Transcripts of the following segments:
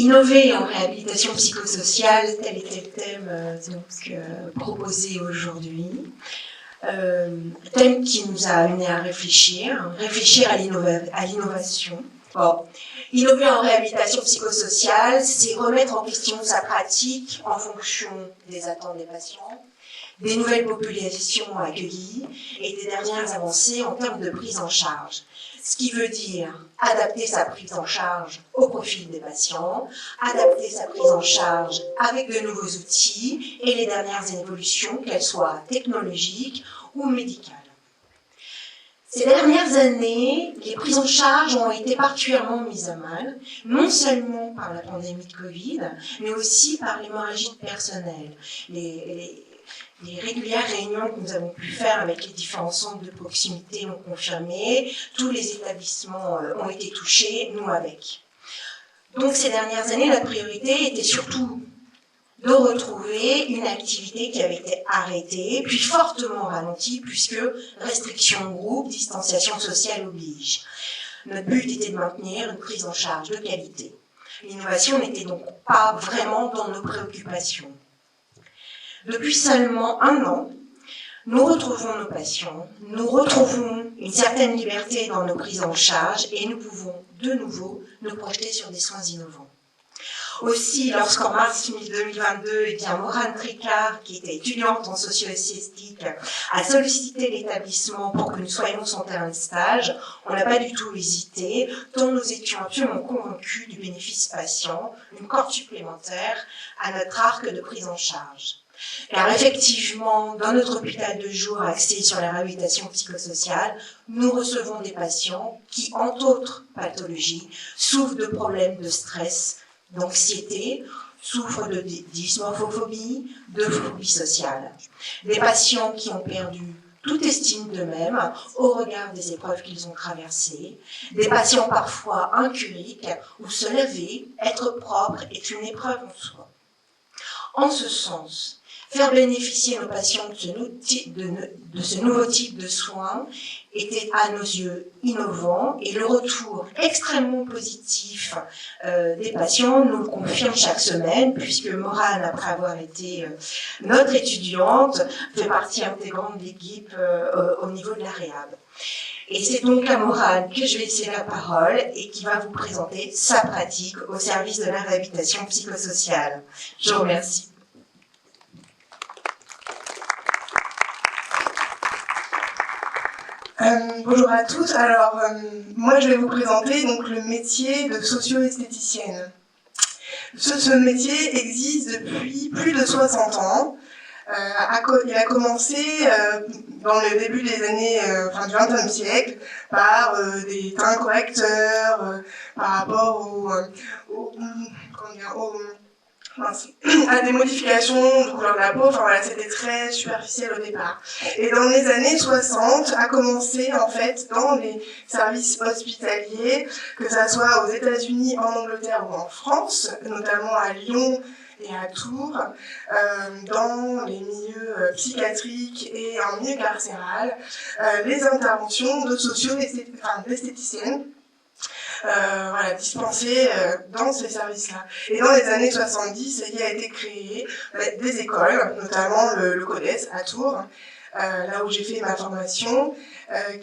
Innover en réhabilitation psychosociale, tel était le thème proposé aujourd'hui. Thème qui nous a amené à réfléchir à l'innovation. Bon. Innover en réhabilitation psychosociale, c'est remettre en question sa pratique en fonction des attentes des patients, des nouvelles populations accueillies et des dernières avancées en termes de prise en charge. Ce qui veut dire adapter sa prise en charge au profil des patients, adapter sa prise en charge avec de nouveaux outils et les dernières évolutions, qu'elles soient technologiques ou médicales. Ces dernières années, les prises en charge ont été particulièrement mises à mal, non seulement par la pandémie de Covid, mais aussi par l'hémorragie personnelle. Les régulières réunions que nous avons pu faire avec les différents centres de proximité ont confirmé, tous les établissements ont été touchés, nous avec. Donc ces dernières années, notre priorité était surtout de retrouver une activité qui avait été arrêtée, puis fortement ralentie, puisque restriction de groupe, distanciation sociale oblige. Notre but était de maintenir une prise en charge de qualité. L'innovation n'était donc pas vraiment dans nos préoccupations. Depuis seulement 1 an, nous retrouvons nos patients, nous retrouvons une certaine liberté dans nos prises en charge et nous pouvons de nouveau nous projeter sur des soins innovants. Aussi, lorsqu'en mars 2022, Morane Tricard, qui était étudiante en socio-esthétique, a sollicité l'établissement pour que nous soyons son terrain de stage, on n'a pas du tout hésité, tant nous étions absolument convaincus du bénéfice patient, une corde supplémentaire à notre arc de prise en charge. Car effectivement, dans notre hôpital de jour axé sur la réhabilitation psychosociale, nous recevons des patients qui, entre autres pathologies, souffrent de problèmes de stress, d'anxiété, souffrent de dysmorphophobie, de phobie sociale. Des patients qui ont perdu toute estime d'eux-mêmes au regard des épreuves qu'ils ont traversées. Des patients parfois incuriques où se laver, être propre est une épreuve en soi. En ce sens, faire bénéficier nos patients de ce nouveau type de soins était à nos yeux innovant et le retour extrêmement positif des patients nous le confirme chaque semaine puisque Morane, après avoir été notre étudiante, fait partie intégrante de l'équipe au niveau de la réhab. Et c'est donc à Morane que je vais laisser la parole et qui va vous présenter sa pratique au service de la réhabilitation psychosociale. Je vous remercie. Bonjour à tous. Alors, moi je vais vous présenter donc le métier de socio-esthéticienne. Ce métier existe depuis plus de 60 ans. Il a commencé dans le début des années du XXe siècle par des teints correcteurs par rapport à des modifications de couleur de la peau, enfin voilà, c'était très superficiel au départ. Et dans les années 60, a commencé en fait dans les services hospitaliers, que ça soit aux États-Unis, en Angleterre ou en France, notamment à Lyon et à Tours, dans les milieux psychiatriques et en milieu carcéral, les interventions de d'esthéticiennes. Dispensées dans ces services-là. Et dans les années 70, il a été créé des écoles, notamment le CODES à Tours, là où j'ai fait ma formation,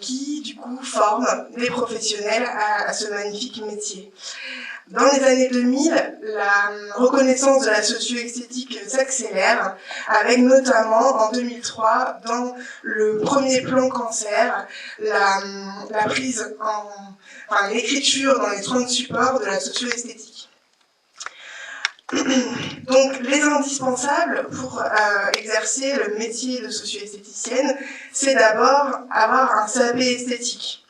qui du coup forment des professionnels à ce magnifique métier. Dans les années 2000, la reconnaissance de la socio-esthétique s'accélère, avec notamment en 2003, dans le premier plan cancer, la prise l'écriture dans les soins de support de la socio-esthétique. Donc, les indispensables pour exercer le métier de socio-esthéticienne, c'est d'abord avoir un CAP esthétique.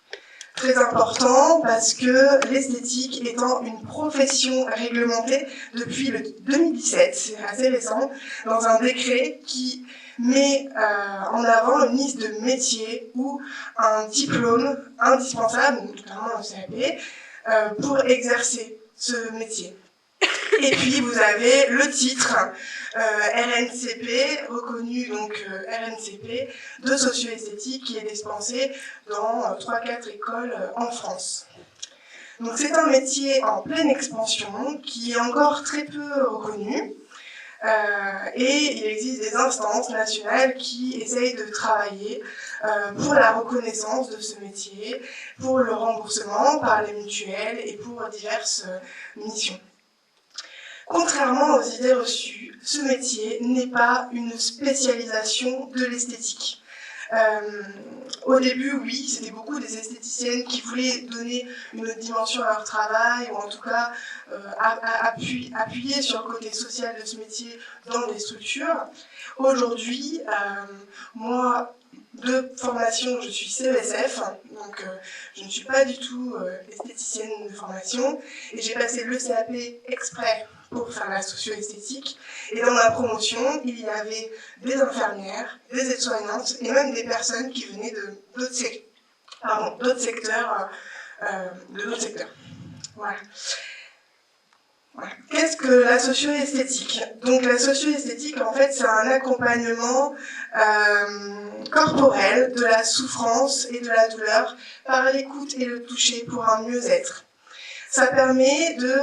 Très important parce que l'esthétique étant une profession réglementée depuis le 2017, c'est assez récent, dans un décret qui met en avant une liste de métiers ou un diplôme indispensable, notamment un CAP, pour exercer ce métier. Et puis vous avez le titre RNCP, reconnu donc RNCP, de socio-esthétique qui est dispensé dans 3-4 écoles en France. Donc c'est un métier en pleine expansion qui est encore très peu reconnu. Et il existe des instances nationales qui essayent de travailler pour la reconnaissance de ce métier, pour le remboursement par les mutuelles et pour diverses missions. Contrairement aux idées reçues, ce métier n'est pas une spécialisation de l'esthétique. Au début, oui, c'était beaucoup des esthéticiennes qui voulaient donner une autre dimension à leur travail, ou en tout cas appuyer sur le côté social de ce métier dans des structures. Aujourd'hui, moi, de formation, je suis CESF, donc je ne suis pas du tout esthéticienne de formation, et j'ai passé le CAP exprès pour faire la socio-esthétique. Et dans ma promotion, il y avait des infirmières, des aides-soignantes et même des personnes qui venaient d'autres secteurs. Voilà. Voilà. Qu'est-ce que la socio-esthétique? Donc la socio-esthétique, en fait, c'est un accompagnement corporel de la souffrance et de la douleur par l'écoute et le toucher pour un mieux-être. Ça permet de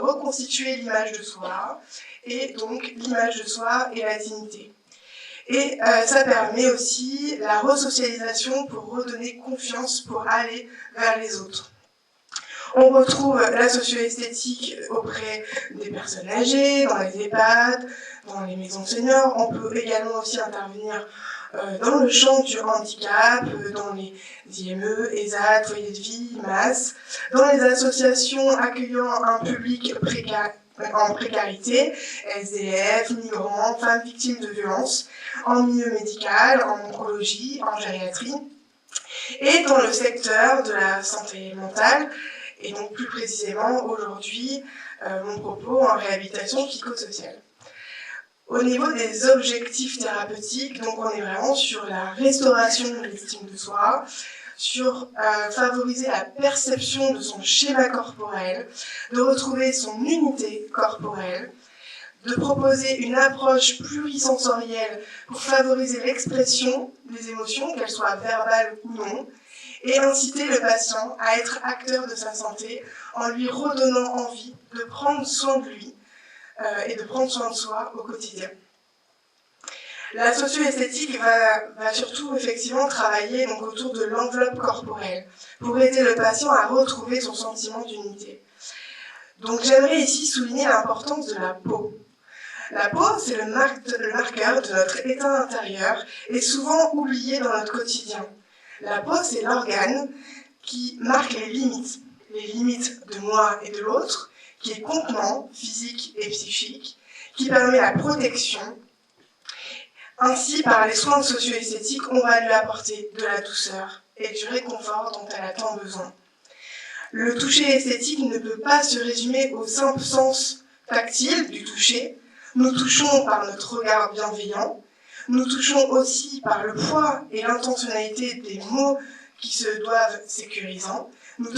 reconstituer l'image de soi, et donc l'image de soi et la dignité. Et ça permet aussi la resocialisation pour redonner confiance, pour aller vers les autres. On retrouve la socio-esthétique auprès des personnes âgées, dans les EHPAD, dans les maisons de seniors. On peut également aussi intervenir dans le champ du handicap, dans les IME, ESAT, foyers de vie, MAS, dans les associations accueillant un public en précarité, SDF, migrants, femmes victimes de violences, en milieu médical, en oncologie, en gériatrie, et dans le secteur de la santé mentale, et donc plus précisément aujourd'hui mon propos en réhabilitation psychosociale. Au niveau des objectifs thérapeutiques, donc on est vraiment sur la restauration de l'estime de soi, sur favoriser la perception de son schéma corporel, de retrouver son unité corporelle, de proposer une approche plurisensorielle pour favoriser l'expression des émotions, qu'elles soient verbales ou non, et inciter le patient à être acteur de sa santé en lui redonnant envie de prendre soin de lui et de prendre soin de soi au quotidien. La socio-esthétique va surtout effectivement travailler donc, autour de l'enveloppe corporelle pour aider le patient à retrouver son sentiment d'unité. Donc j'aimerais ici souligner l'importance de la peau. La peau, c'est le marqueur de notre état intérieur et souvent oublié dans notre quotidien. La peau, c'est l'organe qui marque les limites de moi et de l'autre, qui est contenant, physique et psychique, qui permet la protection. Ainsi, par les soins socio-esthétiques, on va lui apporter de la douceur et du réconfort dont elle a tant besoin. Le toucher esthétique ne peut pas se résumer au simple sens tactile du toucher. Nous touchons par notre regard bienveillant, nous touchons aussi par le poids et l'intentionnalité des mots qui se doivent sécurisants, nous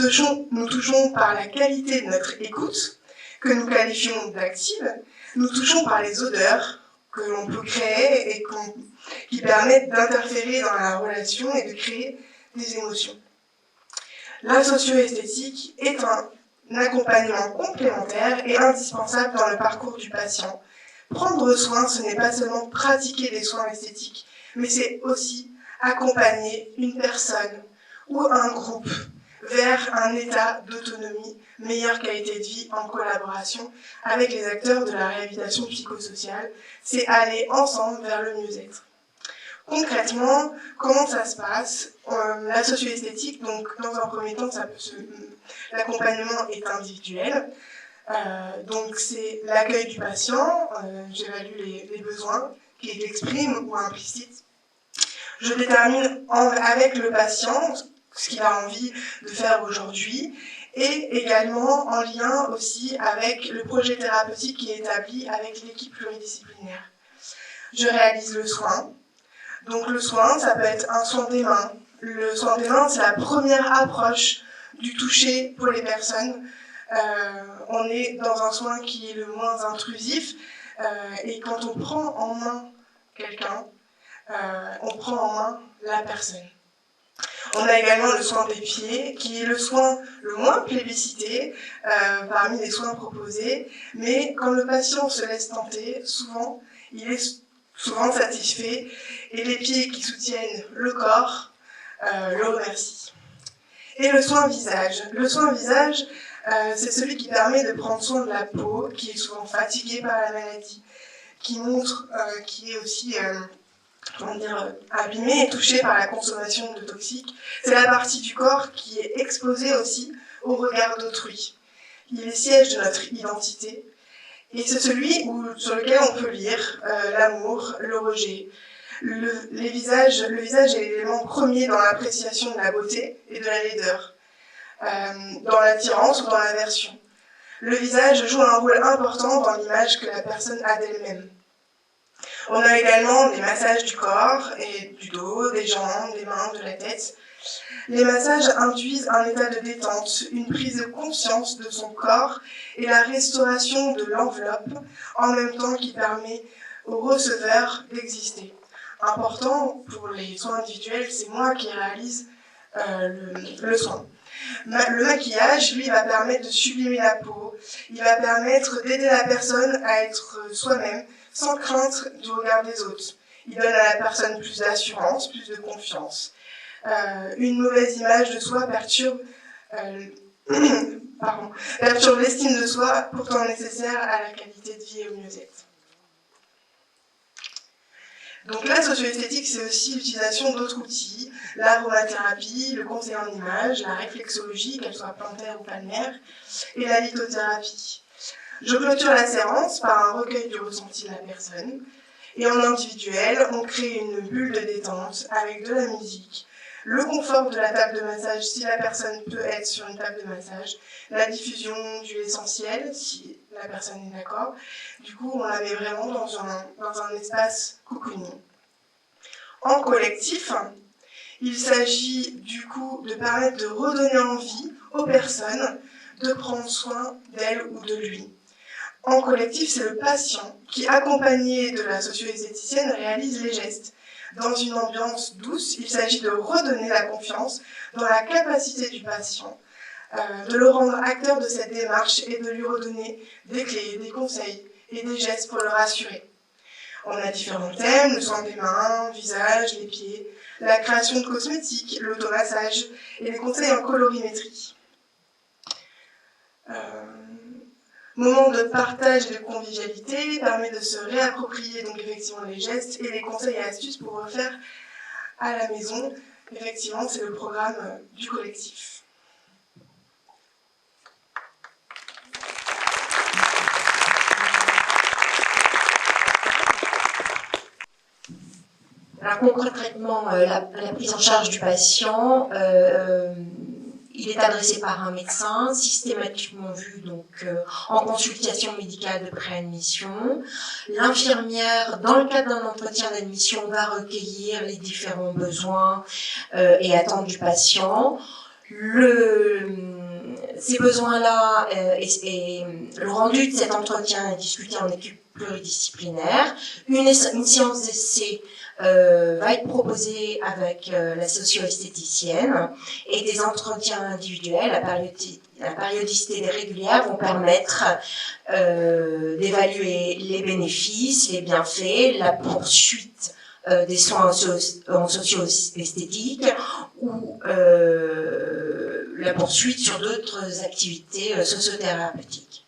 touchons par la qualité de notre écoute, que nous qualifions d'active, nous touchons par les odeurs que l'on peut créer et qui permettent d'interférer dans la relation et de créer des émotions. La socio-esthétique est un accompagnement complémentaire et indispensable dans le parcours du patient. Prendre soin, ce n'est pas seulement pratiquer des soins esthétiques, mais c'est aussi accompagner une personne ou un groupe vers un état d'autonomie, meilleure qualité de vie en collaboration avec les acteurs de la réhabilitation psychosociale. C'est aller ensemble vers le mieux-être. Concrètement, comment ça se passe? La socio-esthétique, donc dans un premier temps, l'accompagnement est individuel. Donc c'est l'accueil du patient, j'évalue les besoins qu'il exprime ou implicites. Je détermine avec le patient ce qu'il a envie de faire aujourd'hui et également en lien aussi avec le projet thérapeutique qui est établi avec l'équipe pluridisciplinaire. Je réalise le soin. Donc le soin, ça peut être un soin des mains. Le soin des mains, c'est la première approche du toucher pour les personnes. On est dans un soin qui est le moins intrusif et quand on prend en main quelqu'un, on prend en main la personne. On a également le soin des pieds, qui est le soin le moins plébiscité parmi les soins proposés, mais quand le patient se laisse tenter, souvent, il est souvent satisfait, et les pieds qui soutiennent le corps le remercient. Et le soin visage. Le soin visage, c'est celui qui permet de prendre soin de la peau, qui est souvent fatiguée par la maladie, qui est aussi abîmée et touchée par la consommation de toxiques. C'est la partie du corps qui est exposée aussi au regard d'autrui. Il est siège de notre identité, et c'est celui sur lequel on peut lire l'amour, le rejet. Le visage est l'élément premier dans l'appréciation de la beauté et de la laideur, dans l'attirance ou dans l'aversion. Le visage joue un rôle important dans l'image que la personne a d'elle-même. On a également des massages du corps et du dos, des jambes, des mains, de la tête. Les massages induisent un état de détente, une prise de conscience de son corps et la restauration de l'enveloppe, en même temps qui permet au receveur d'exister. Important pour les soins individuels, c'est moi qui réalise le soin. Le maquillage, lui, va permettre de sublimer la peau, il va permettre d'aider la personne à être soi-même, sans crainte du regard des autres. Il donne à la personne plus d'assurance, plus de confiance. Une mauvaise image de soi perturbe l'estime de soi, pourtant nécessaire à la qualité de vie et au mieux-être. Donc la socio-esthétique, c'est aussi l'utilisation d'autres outils, l'aromathérapie, le conseil en images, la réflexologie, qu'elle soit plantaire ou palmaire, et la lithothérapie. Je clôture la séance par un recueil du ressenti de la personne, et en individuel, on crée une bulle de détente avec de la musique, le confort de la table de massage si la personne peut être sur une table de massage, la diffusion d'huile essentielle si la personne est d'accord. Du coup, on la met vraiment dans un espace cocooning. En collectif, il s'agit du coup de permettre de redonner envie aux personnes de prendre soin d'elles ou de lui. En collectif, c'est le patient qui, accompagné de la socio-esthéticienne, réalise les gestes. Dans une ambiance douce, il s'agit de redonner la confiance dans la capacité du patient, de le rendre acteur de cette démarche et de lui redonner des clés, des conseils et des gestes pour le rassurer. On a différents thèmes, le soin des mains, visage, les pieds, la création de cosmétiques, l'automassage et les conseils en colorimétrie. Moment de partage et de convivialité permet de se réapproprier donc effectivement les gestes et les conseils et astuces pour refaire à la maison. Effectivement, c'est le programme du collectif. Alors concrètement, la prise en charge du patient, il est adressé par un médecin, systématiquement vu donc en consultation médicale de préadmission. L'infirmière, dans le cadre d'un entretien d'admission, va recueillir les différents besoins et attentes du patient. Ces besoins-là et le rendu de cet entretien est discuté en équipe pluridisciplinaire. Une séance d'essai va être proposée avec la socio-esthéticienne et des entretiens individuels la périodicité régulière vont permettre d'évaluer les bénéfices, les bienfaits, la poursuite des soins en socio-esthétique ou la poursuite sur d'autres activités sociothérapeutiques.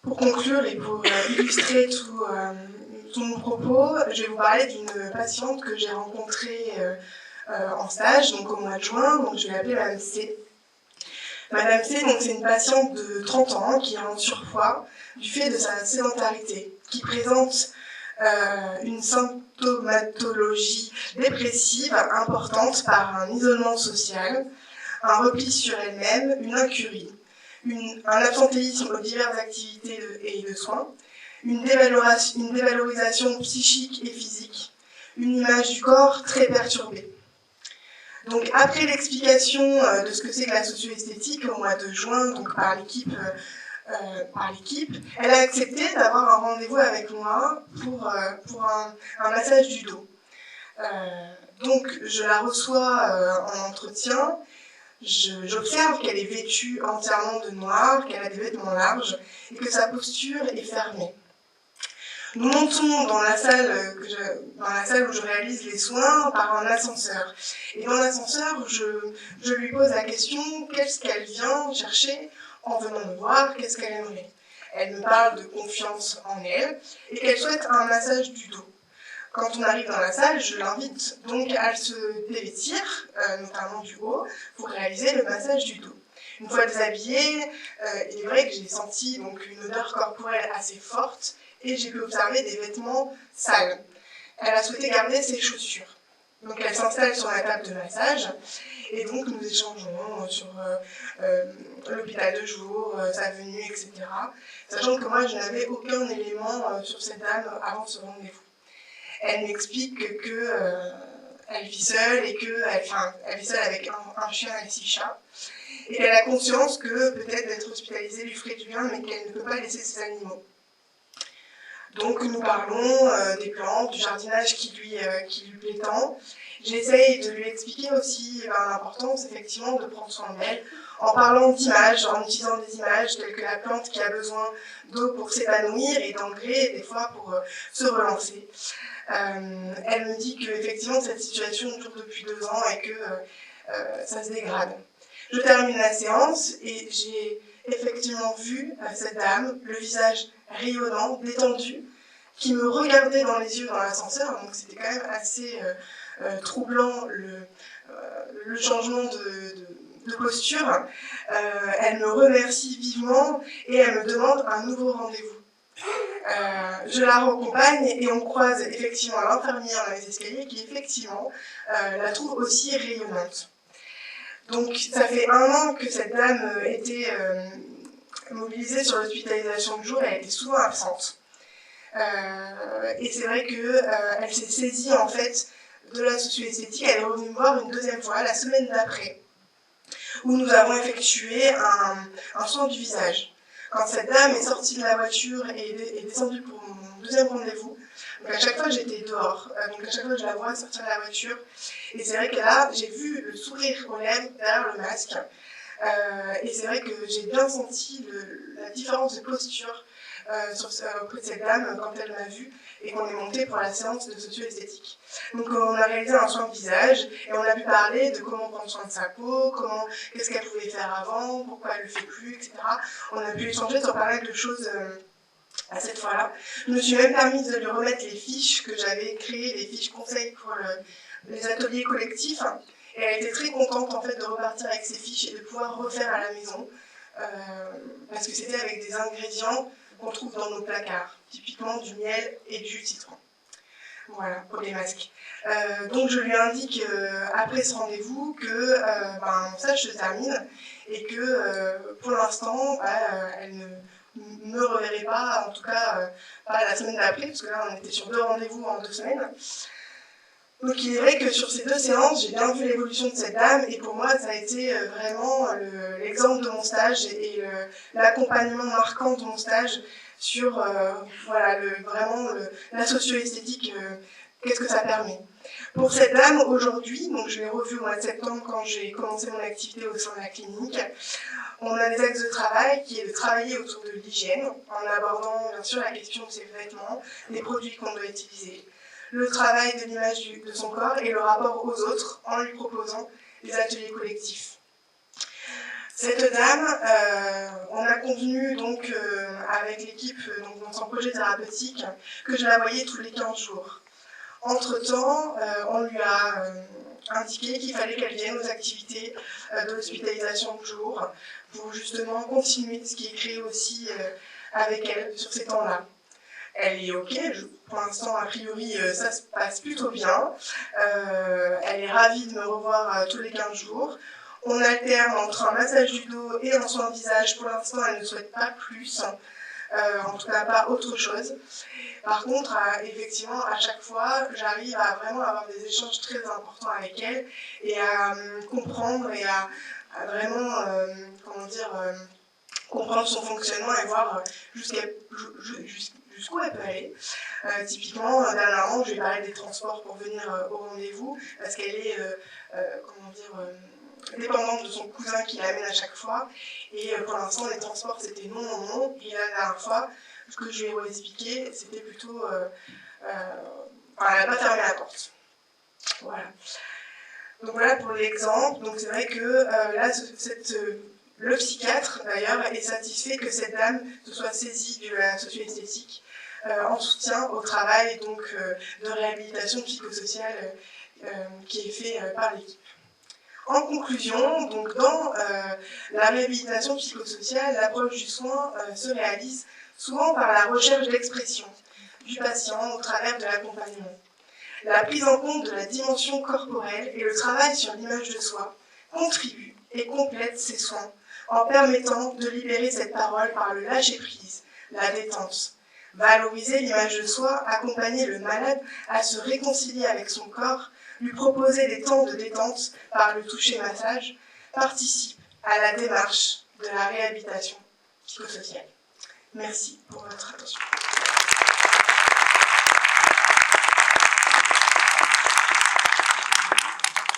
Pour conclure et pour illustrer tout mon propos, je vais vous parler d'une patiente que j'ai rencontrée en stage, donc au mois de juin, donc je vais l'appeler Madame C. Madame C, donc c'est une patiente de 30 ans qui est en surpoids du fait de sa sédentarité, qui présente une symptomatologie dépressive importante par un isolement social, un repli sur elle-même, une incurie, un absentéisme aux diverses activités et de soins, une dévalorisation psychique et physique, une image du corps très perturbée. Donc après l'explication de ce que c'est que la socio-esthétique au mois de juin, donc par l'équipe par l'équipe, elle a accepté d'avoir un rendez-vous avec moi pour un massage du dos. Donc je la reçois en entretien, j'observe qu'elle est vêtue entièrement de noir, qu'elle a des vêtements larges et que sa posture est fermée. Nous montons dans la salle où je réalise les soins par un ascenseur. Et dans l'ascenseur, je lui pose la question, qu'est-ce qu'elle vient chercher en venant me voir, qu'est-ce qu'elle aimerait. Elle me parle de confiance en elle et qu'elle souhaite un massage du dos. Quand on arrive dans la salle, je l'invite donc à se dévêtir, notamment du haut, pour réaliser le massage du dos. Une fois déshabillée, il est vrai que j'ai senti donc une odeur corporelle assez forte et j'ai pu observer des vêtements sales. Elle a souhaité garder ses chaussures. Donc elle s'installe sur la table de massage et donc nous échangeons sur l'hôpital de jour, sa venue, etc. Sachant que moi je n'avais aucun élément sur cette dame avant ce rendez-vous. Elle m'explique qu'elle vit seule et qu'elle vit seule avec un chien et 6 chats. Et qu'elle a conscience que peut-être d'être hospitalisée lui ferait du bien, mais qu'elle ne peut pas laisser ses animaux. Donc nous parlons des plantes, du jardinage qui lui plaît tant. J'essaye de lui expliquer aussi l'importance effectivement de prendre soin d'elle, en parlant d'images, en utilisant des images telles que la plante qui a besoin d'eau pour s'épanouir et d'engrais, des fois pour se relancer. Elle me dit qu'effectivement cette situation dure depuis 2 ans et que ça se dégrade. Je termine la séance et j'ai effectivement vu cette dame, le visage rayonnant, détendu, qui me regardait dans les yeux dans l'ascenseur, donc c'était quand même assez troublant le changement de posture. Elle me remercie vivement et elle me demande un nouveau rendez-vous. Je la raccompagne et on croise effectivement l'infirmière dans les escaliers qui effectivement la trouve aussi rayonnante. Donc ça fait 1 an que cette dame était mobilisée sur l'hospitalisation de jour, elle était souvent absente. Et c'est vrai qu'elle s'est saisie en fait de la socio-esthétique, elle est revenue me voir une 2e fois, la semaine d'après, où nous avons effectué un soin du visage. Quand cette dame est sortie de la voiture et est descendue pour mon 2e rendez-vous, donc à chaque fois j'étais dehors, donc à chaque fois je la vois sortir de la voiture, et c'est vrai que là j'ai vu le sourire aux lèvres derrière le masque, et c'est vrai que j'ai bien senti la différence de posture auprès de cette dame quand elle m'a vue et qu'on est monté pour la séance de socio-esthétique. Donc on a réalisé un soin de visage et on a pu parler de comment prendre soin de sa peau, qu'est-ce qu'elle pouvait faire avant, pourquoi elle ne le fait plus, etc. On a pu échanger sur pas mal de choses à cette fois-là. Je me suis même permise de lui remettre les fiches que j'avais créées, les fiches conseils pour les ateliers collectifs. Et elle était très contente en fait de repartir avec ses fiches et de pouvoir refaire à la maison parce que c'était avec des ingrédients qu'on trouve dans nos placards, typiquement du miel et du citron. Voilà, pour les masques. Donc je lui indique après ce rendez-vous que mon stage se termine et que pour l'instant, elle ne me reverrait pas, en tout cas pas la semaine d'après, parce que là on était sur 2 rendez-vous en 2 semaines. Donc il est vrai que sur ces 2 séances, j'ai bien vu l'évolution de cette dame et pour moi ça a été vraiment l'exemple de mon stage et l'accompagnement marquant de mon stage sur vraiment la socio-esthétique, qu'est-ce que ça permet. Pour cette dame aujourd'hui, donc je l'ai revue au mois de septembre quand j'ai commencé mon activité au sein de la clinique, on a des axes de travail qui est de travailler autour de l'hygiène en abordant bien sûr la question de ses vêtements, des produits qu'on doit utiliser, le travail de l'image de son corps et le rapport aux autres en lui proposant des ateliers collectifs. Cette dame, on a convenu donc avec l'équipe dans son projet thérapeutique que je la voyais tous les 15 jours. Entre-temps, on lui a indiqué qu'il fallait qu'elle vienne aux activités de l'hospitalisation de jour pour justement continuer ce qui est créé aussi avec elle sur ces temps-là. Elle est OK, pour l'instant, a priori, ça se passe plutôt bien. Elle est ravie de me revoir tous les 15 jours. On alterne entre un massage du dos et un soin de visage. Pour l'instant, elle ne souhaite pas plus, en tout cas pas autre chose. Par contre, effectivement, à chaque fois, j'arrive à vraiment avoir des échanges très importants avec elle et à comprendre et à vraiment, comprendre son fonctionnement et voir jusqu'où elle peut aller. Typiquement, dernièrement, je vais parler des transports pour venir au rendez-vous, parce qu'elle est, dépendante de son cousin qui l'amène à chaque fois. Et pour l'instant, les transports, c'était non, non, non. Et la dernière fois, ce que je lui ai expliqué, c'était plutôt... elle n'a pas fermé la porte. Voilà. Donc voilà pour l'exemple. Donc c'est vrai que là, le psychiatre, d'ailleurs, est satisfait que cette dame se soit saisie de la socio-esthétique en soutien au travail donc, de réhabilitation psychosociale qui est fait par l'équipe. En conclusion, donc dans la réhabilitation psychosociale, l'approche du soin se réalise souvent par la recherche d'expression du patient au travers de l'accompagnement. La prise en compte de la dimension corporelle et le travail sur l'image de soi contribuent et complètent ces soins en permettant de libérer cette parole par le lâcher-prise, la détente. Valoriser l'image de soi, accompagner le malade à se réconcilier avec son corps, lui proposer des temps de détente par le toucher-massage, participe à la démarche de la réhabilitation psychosociale. Merci pour votre attention.